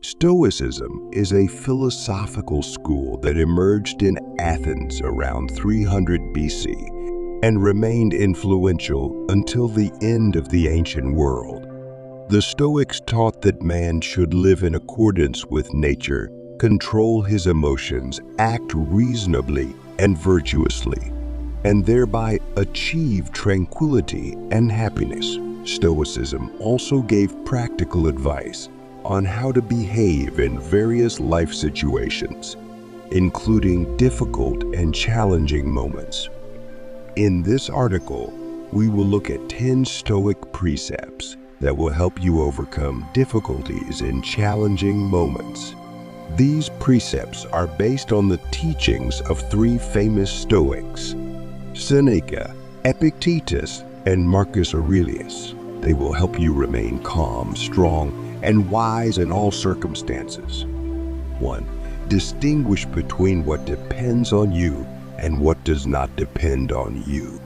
Stoicism is a philosophical school that emerged in Athens around 300 BC and remained influential until the end of the ancient world. The Stoics taught that man should live in accordance with nature, control his emotions, act reasonably and virtuously, and thereby achieve tranquility and happiness. Stoicism also gave practical advice on how to behave in various life situations, including difficult and challenging moments. In this article, we will look at 10 Stoic precepts that will help you overcome difficulties in challenging moments. These precepts are based on the teachings of 3 famous Stoics, Seneca, Epictetus, and Marcus Aurelius. They will help you remain calm, strong, and wise in all circumstances. 1. Distinguish between what depends on you and what does not depend on you.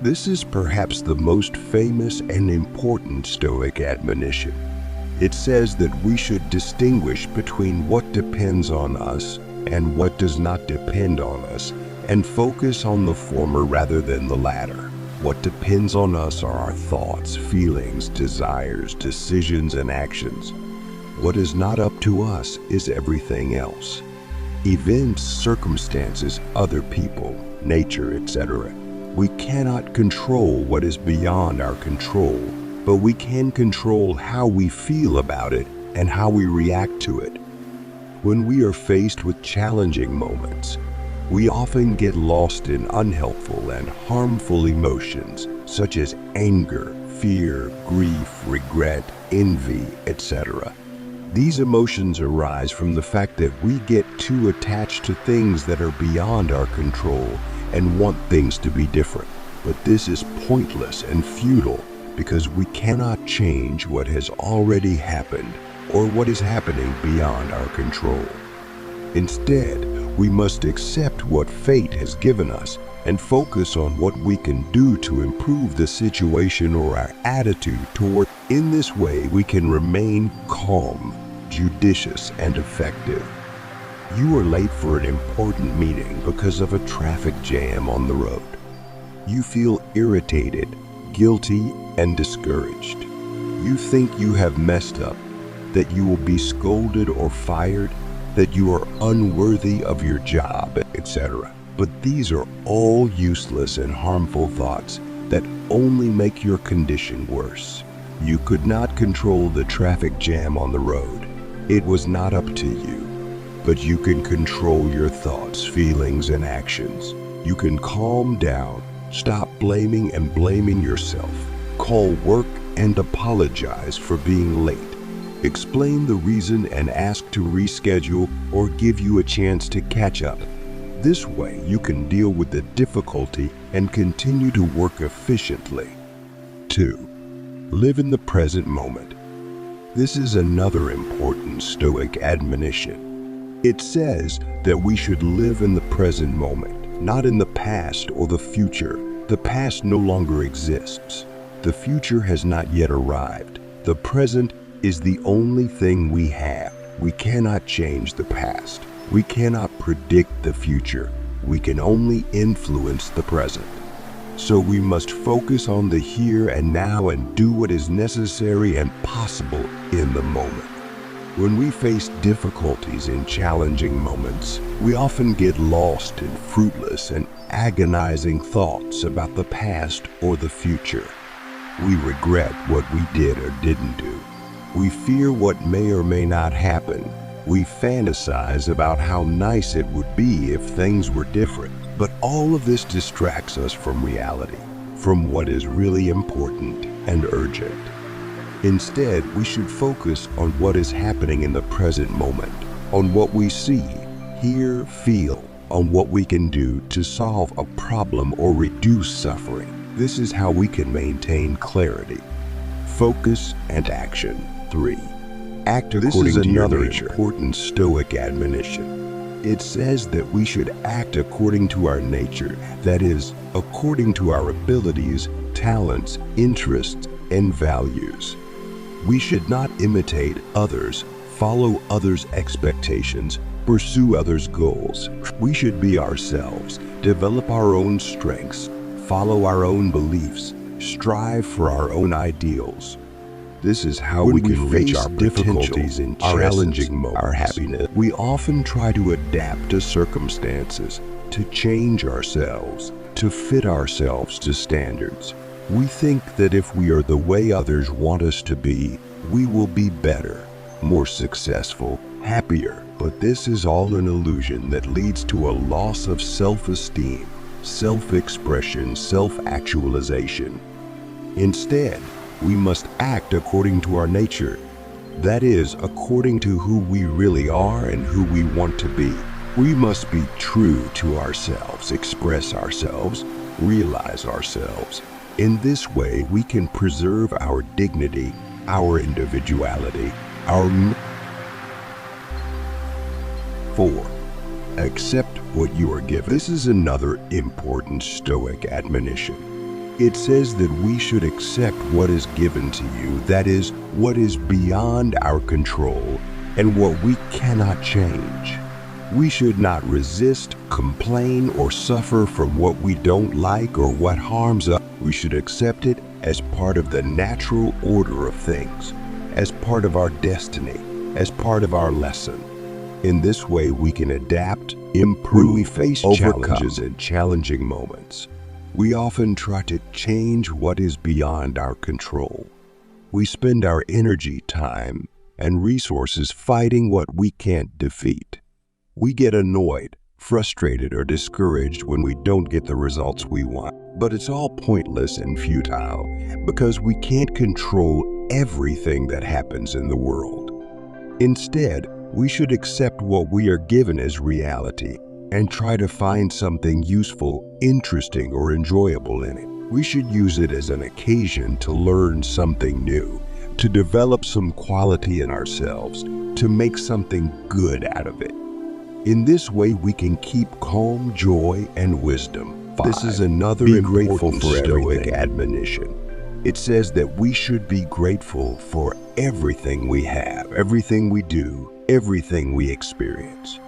This is perhaps the most famous and important Stoic admonition. It says that we should distinguish between what depends on us and what does not depend on us, and focus on the former rather than the latter. What depends on us are our thoughts, feelings, desires, decisions, and actions. What is not up to us is everything else. Events, circumstances, other people, nature, etc. We cannot control what is beyond our control, but we can control how we feel about it and how we react to it. When we are faced with challenging moments, we often get lost in unhelpful and harmful emotions such as anger, fear, grief, regret, envy, etc. These emotions arise from the fact that we get too attached to things that are beyond our control and want things to be different. But this is pointless and futile because we cannot change what has already happened or what is happening beyond our control. Instead, we must accept what fate has given us and focus on what we can do to improve the situation or our attitude toward. In this way, we can remain calm, judicious, and effective. You are late for an important meeting because of a traffic jam on the road. You feel irritated, guilty, and discouraged. You think you have messed up, that you will be scolded or fired, that you are unworthy of your job, etc. But these are all useless and harmful thoughts that only make your condition worse. You could not control the traffic jam on the road. It was not up to you. But you can control your thoughts, feelings, and actions. You can calm down, stop blaming and blaming yourself, call work and apologize for being late. Explain the reason and ask to reschedule or give you a chance to catch up. This way, you can deal with the difficulty and continue to work efficiently. 2. Live in the present moment. This is another important Stoic admonition. It says that we should live in the present moment, not in the past or the future. The past no longer exists. The future has not yet arrived. The present is the only thing we have. We cannot change the past. We cannot predict the future. We can only influence the present. So we must focus on the here and now and do what is necessary and possible in the moment. When we face difficulties in challenging moments, we often get lost in fruitless and agonizing thoughts about the past or the future. We regret what we did or didn't do. We fear what may or may not happen. We fantasize about how nice it would be if things were different. But all of this distracts us from reality, from what is really important and urgent. Instead, we should focus on what is happening in the present moment, on what we see, hear, feel, on what we can do to solve a problem or reduce suffering. This is how we can maintain clarity, focus, and action. 3. Act according to your nature. This is another important Stoic admonition. It says that we should act according to our nature, that is, according to our abilities, talents, interests, and values. We should not imitate others, follow others' expectations, pursue others' goals. We should be ourselves, develop our own strengths, follow our own beliefs, strive for our own ideals. This is how we can reach our difficulties in challenging moments, our happiness. We often try to adapt to circumstances, to change ourselves, to fit ourselves to standards. We think that if we are the way others want us to be, we will be better, more successful, happier. But this is all an illusion that leads to a loss of self-esteem, self-expression, self-actualization. Instead, we must act according to our nature. That is, according to who we really are and who we want to be. We must be true to ourselves, express ourselves, realize ourselves. In this way, we can preserve our dignity, our individuality, our... 4. Accept what you are given. This is another important Stoic admonition. It says that we should accept what is given to you, that is, what is beyond our control and what we cannot change. We should not resist, complain, or suffer from what we don't like or what harms us. We should accept it as part of the natural order of things, as part of our destiny, as part of our lesson. In this way, we can adapt, improve, when we face challenges and challenging moments. We often try to change what is beyond our control. We spend our energy, time, and resources fighting what we can't defeat. We get annoyed, frustrated, or discouraged when we don't get the results we want. But it's all pointless and futile because we can't control everything that happens in the world. Instead, we should accept what we are given as reality and try to find something useful, interesting, or enjoyable in it. We should use it as an occasion to learn something new, to develop some quality in ourselves, to make something good out of it. In this way, we can keep calm, joy, and wisdom. 5. This is another important Stoic admonition. It says that we should be grateful for everything we have, everything we do, everything we experience.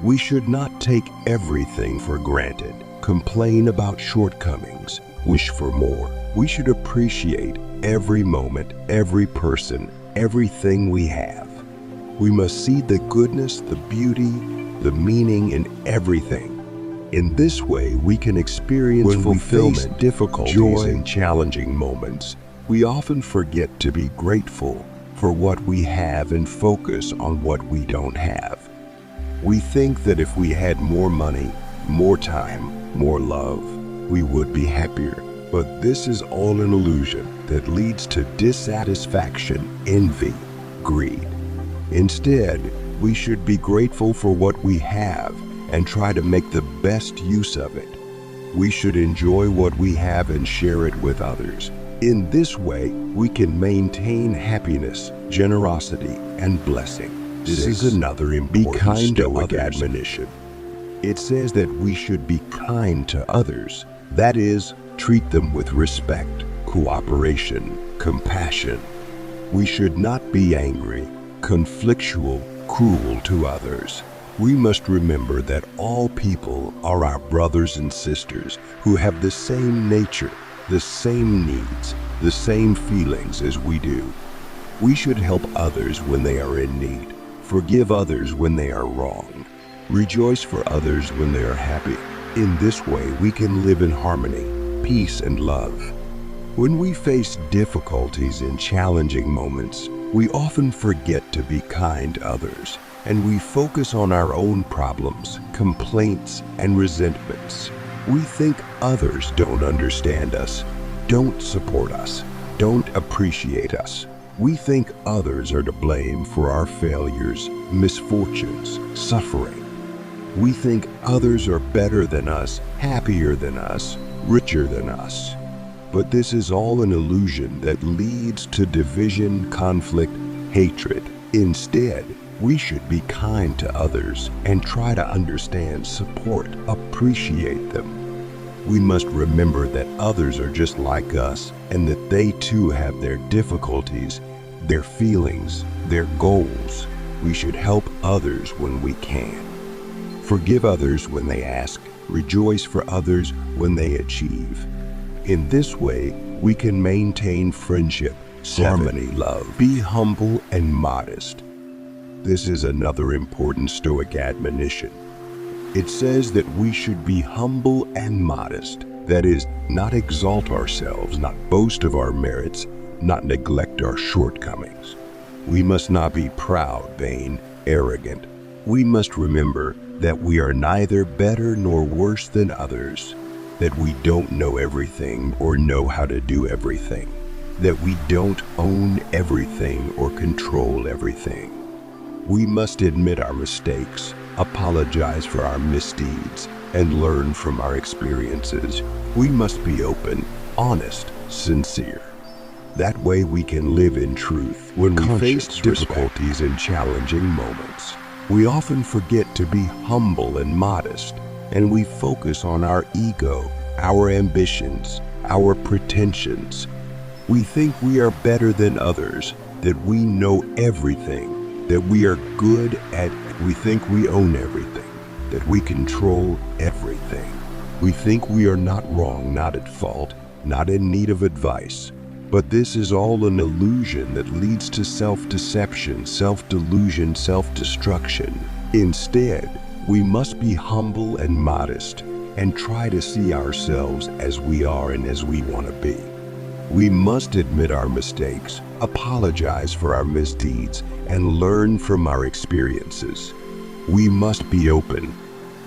We should not take everything for granted, complain about shortcomings, wish for more. We should appreciate every moment, every person, everything we have. We must see the goodness, the beauty, the meaning in everything. In this way, we can experience fulfillment, difficulties, joy, and challenging moments. We often forget to be grateful for what we have and focus on what we don't have. We think that if we had more money, more time, more love, we would be happier. But this is all an illusion that leads to dissatisfaction, envy, greed. Instead, we should be grateful for what we have and try to make the best use of it. We should enjoy what we have and share it with others. In this way, we can maintain happiness, generosity, and blessing. This is another important Stoic admonition. It says that we should be kind to others. That is, treat them with respect, cooperation, compassion. We should not be angry, conflictual, cruel to others. We must remember that all people are our brothers and sisters who have the same nature, the same needs, the same feelings as we do. We should help others when they are in need, forgive others when they are wrong, rejoice for others when they are happy. In this way, we can live in harmony, peace, and love. When we face difficulties and challenging moments, we often forget to be kind to others, and we focus on our own problems, complaints, and resentments. We think others don't understand us, don't support us, don't appreciate us. We think others are to blame for our failures, misfortunes, suffering. We think others are better than us, happier than us, richer than us. But this is all an illusion that leads to division, conflict, hatred. Instead, we should be kind to others and try to understand, support, appreciate them. We must remember that others are just like us and that they too have their difficulties, their feelings, their goals. We should help others when we can. Forgive others when they ask. Rejoice for others when they achieve. In this way, we can maintain friendship, harmony, love. Be humble and modest. This is another important Stoic admonition. It says that we should be humble and modest. That is, not exalt ourselves, not boast of our merits, not neglect our shortcomings. We must not be proud, vain, arrogant. We must remember that we are neither better nor worse than others, that we don't know everything or know how to do everything, that we don't own everything or control everything. We must admit our mistakes, apologize for our misdeeds, and learn from our experiences. We must be open, honest, sincere. That way we can live in truth. When we face difficulties and challenging moments, we often forget to be humble and modest, and we focus on our ego, our ambitions, our pretensions. We think we are better than others, that we know everything, that we are good at, we think we own everything, that we control everything. We think we are not wrong, not at fault, not in need of advice. But this is all an illusion that leads to self-deception, self-delusion, self-destruction. Instead, we must be humble and modest and try to see ourselves as we are and as we want to be. We must admit our mistakes, apologize for our misdeeds, and learn from our experiences. We must be open,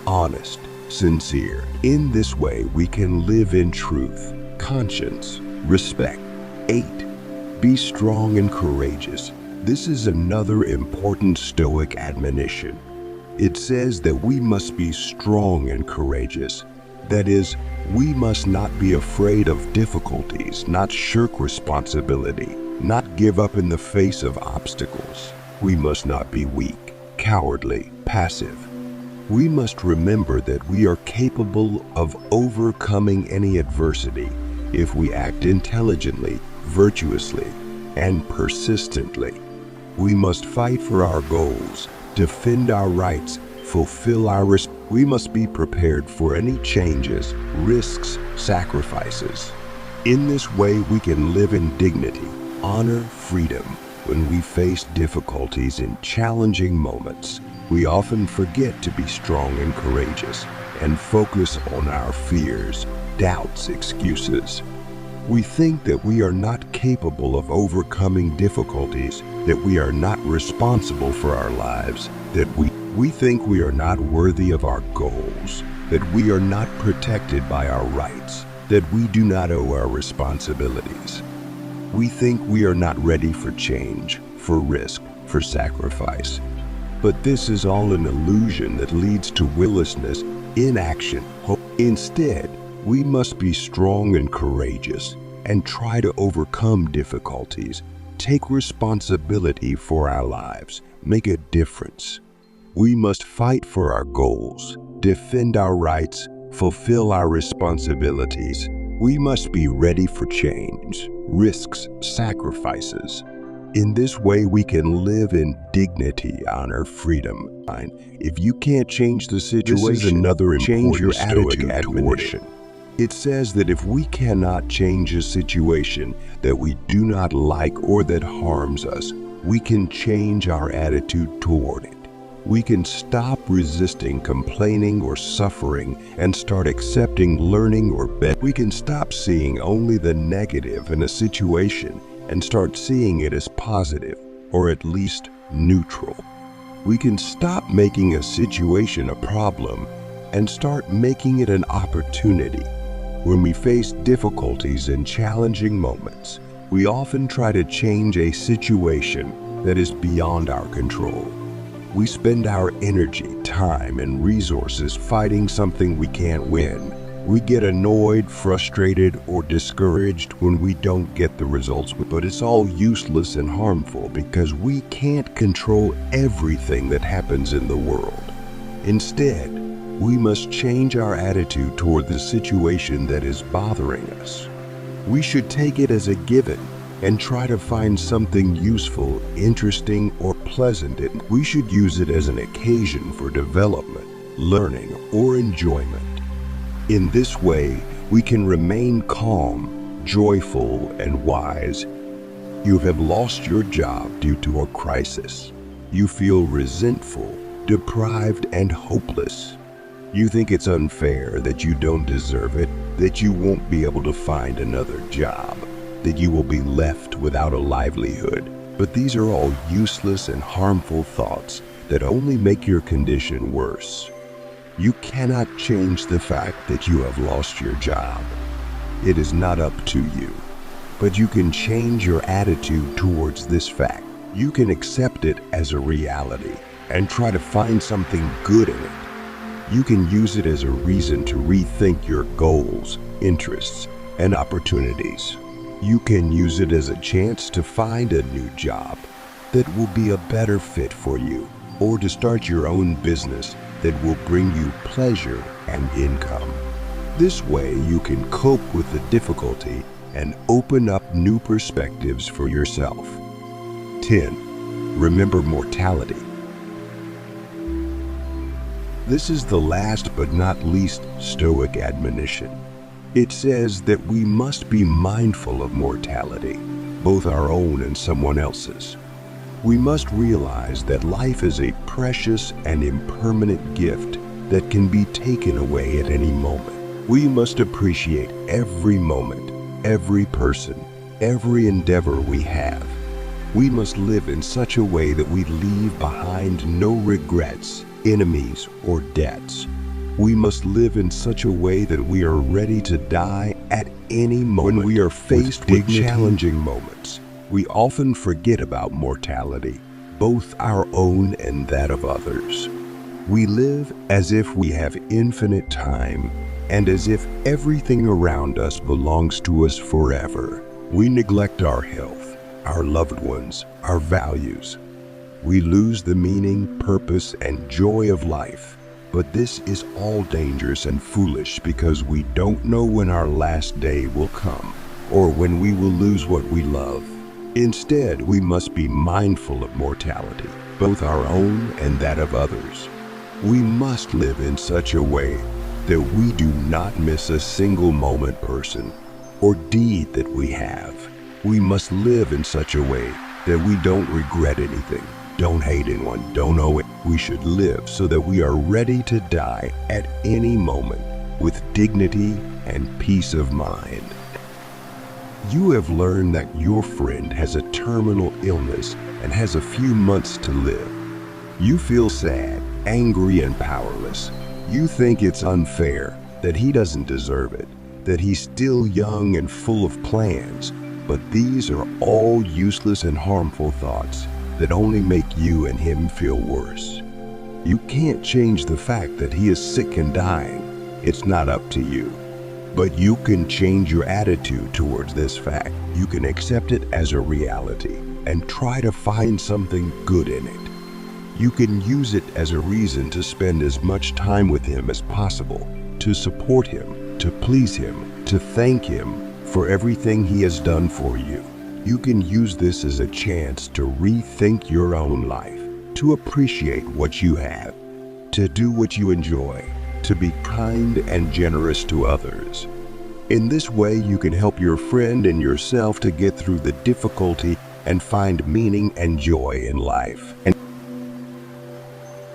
honest, sincere. In this way, we can live in truth, conscience, respect. 8. Be strong and courageous. This is another important Stoic admonition. It says that we must be strong and courageous. That is, we must not be afraid of difficulties, not shirk responsibility, not give up in the face of obstacles. We must not be weak, cowardly, passive. We must remember that we are capable of overcoming any adversity if we act intelligently, virtuously, and persistently. We must fight for our goals, defend our rights, fulfill our we must be prepared for any changes, risks, sacrifices. In this way, we can live in dignity, honor, freedom. When we face difficulties in challenging moments, we often forget to be strong and courageous and focus on our fears, doubts, excuses. We think that we are not capable of overcoming difficulties, that we are not responsible for our lives, that we think we are not worthy of our goals, that we are not protected by our rights, that we do not owe our responsibilities. We think we are not ready for change, for risk, for sacrifice. But this is all an illusion that leads to willingness, inaction. Instead, we must be strong and courageous and try to overcome difficulties, take responsibility for our lives, make a difference. We must fight for our goals, defend our rights, fulfill our responsibilities. We must be ready for change, risks, sacrifices. In this way, we can live in dignity, honor, freedom. If you can't change the situation, this is another important your attitude admonition. It says that if we cannot change a situation that we do not like or that harms us, we can change our attitude toward it. We can stop resisting, complaining, or suffering and start accepting, learning, or bet. We can stop seeing only the negative in a situation and start seeing it as positive, or at least neutral. We can stop making a situation a problem and start making it an opportunity. When we face difficulties and challenging moments, we often try to change a situation that is beyond our control. We spend our energy, time, and resources fighting something we can't win. We get annoyed, frustrated, or discouraged when we don't get the results, but it's all useless and harmful because we can't control everything that happens in the world. Instead, we must change our attitude toward the situation that is bothering us. We should take it as a given and try to find something useful, interesting, or pleasant. We should use it as an occasion for development, learning, or enjoyment. In this way, we can remain calm, joyful, and wise. You have lost your job due to a crisis. You feel resentful, deprived, and hopeless. You think it's unfair, that you don't deserve it, that you won't be able to find another job, that you will be left without a livelihood. But these are all useless and harmful thoughts that only make your condition worse. You cannot change the fact that you have lost your job. It is not up to you. But you can change your attitude towards this fact. You can accept it as a reality and try to find something good in it. You can use it as a reason to rethink your goals, interests, and opportunities. You can use it as a chance to find a new job that will be a better fit for you, or to start your own business that will bring you pleasure and income. This way you can cope with the difficulty and open up new perspectives for yourself. 10. Remember mortality. This is the last but not least Stoic admonition. It says that we must be mindful of mortality, both our own and someone else's. We must realize that life is a precious and impermanent gift that can be taken away at any moment. We must appreciate every moment, every person, every endeavor we have. We must live in such a way that we leave behind no regrets, enemies, or debts. We must live in such a way that we are ready to die at any moment. When we are faced with challenging moments, we often forget about mortality, both our own and that of others. We live as if we have infinite time and as if everything around us belongs to us forever. We neglect our health, our loved ones, our values. We lose the meaning, purpose, and joy of life. But this is all dangerous and foolish because we don't know when our last day will come or when we will lose what we love. Instead, we must be mindful of mortality, both our own and that of others. We must live in such a way that we do not miss a single moment, person, or deed that we have. We must live in such a way that we don't regret anything, don't hate anyone, don't owe it. We should live so that we are ready to die at any moment with dignity and peace of mind. You have learned that your friend has a terminal illness and has a few months to live. You feel sad, angry, and powerless. You think it's unfair, that he doesn't deserve it, that he's still young and full of plans. But these are all useless and harmful thoughts that only make you and him feel worse. You can't change the fact that he is sick and dying. It's not up to you. But you can change your attitude towards this fact. You can accept it as a reality and try to find something good in it. You can use it as a reason to spend as much time with him as possible, to support him, to please him, to thank him for everything he has done for you. You can use this as a chance to rethink your own life, to appreciate what you have, to do what you enjoy, to be kind and generous to others. In this way, you can help your friend and yourself to get through the difficulty and find meaning and joy in life. And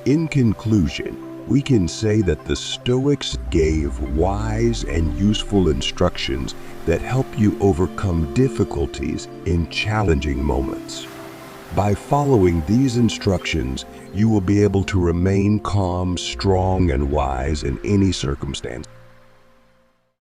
in conclusion, we can say that the Stoics gave wise and useful instructions that help you overcome difficulties in challenging moments. By following these instructions, you will be able to remain calm, strong, and wise in any circumstance.